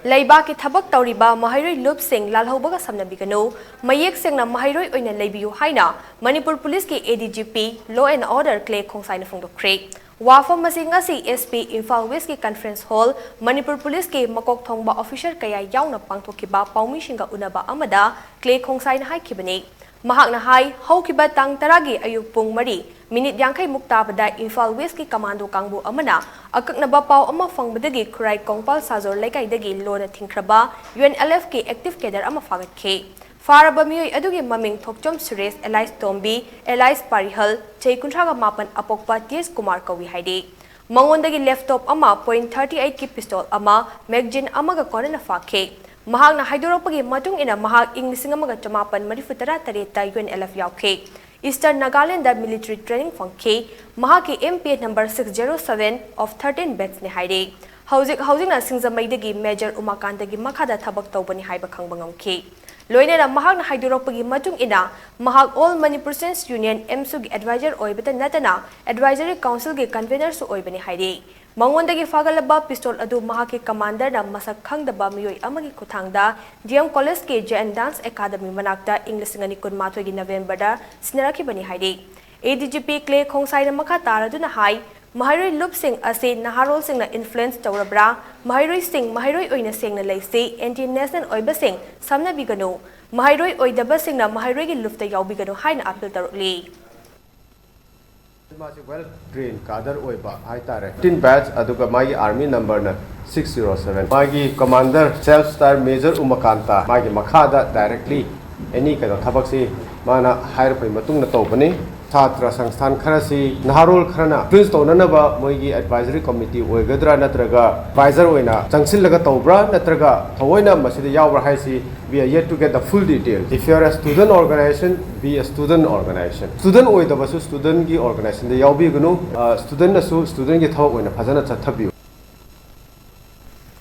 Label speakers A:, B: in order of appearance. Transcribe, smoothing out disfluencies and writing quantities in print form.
A: Leibakki Thabak Touriba Maheiroi Lup Singna Lalhoubaga Samnabiganu Mayeksengna Maheiroi Oina HAINA Manipur Police ki ADGP Law and Order KHONGSAI na FONGDOKHRE Wafam masing SP Imphal West ki Conference Hall Manipur Police ki makok thongba officer kaya yauna pangthokiba paumishinga unaba amada KHONGSAI na haikibani Mahak na hai haukiba tang taragi ayuk pung mari minute yangkai muktabada Imphal West ki Commando Kangbu amana akak na bapaw ama fangbadagi kurai kongpal sazor laikai dagi lona thingkraba UNLF ki active cadre ama fagat ke Faraba miyoy adugi maming thokchom Suresh Elias Tombi Elias Parihal chei kuntraga mapan apokpa TS Kumar kawi haide mangondagi laptop ama .38 ki pistol ama magazine ama ga kona na fakhe Mahak na haidoropagi matung ina mahak ing lisingamaga chamapan marifutara tareta UNLF yauke. Eastern Nagaland military training fangke. Mahaki MP number 607 of 13 bets ni haide. Housing na singzamaidagi Major Umakandagi makada thabak tawbani haiba khangbangam Loina na mahak na haidoropagi matung ina mahak All Manipur Sense Union MSUG advisor oibata natana advisory council gi convener su oibani haide. Mangondagi fagalaba pistol adu mahaki commander na masak khangdaba miyoy amagi kuthangda DM College ke JN Dance Academy manakta English ngani kunmatho gi November da sinaraki bani haide ADGP KHONGSAI na makha taradu na hai Maheiroi Lup Sing ase naharol sing na influence tawrabra Maheiroi Sing Maheiroi Oina Sengna leise anti-national oiba sing Samnabiganu Maheiroi Oidaba sing na Maheiroi gi lufta yaubiganu haina appeal tarukli
B: well trained cadre oiba haitare 10 batch aduga magi army number na 607 magi commander self star major umakanta magi makhada directly any kind of thabak si mana hire pai matung na tawbani Chatra Sangsthan Kharasi Naharol Kharana Prince Tonanaba Moigi Advisory Committee Oigadra Natraga Advisor Oina Changsilaga Tobra Natraga Hawaina Masida Yawra Haisi we are yet to get the full details. If you are a student organization, be a student organization. Student Oidabasu student gi organization the Yawbi Gunu student Nasu student gi Thawak Oina Phajana Chathabiu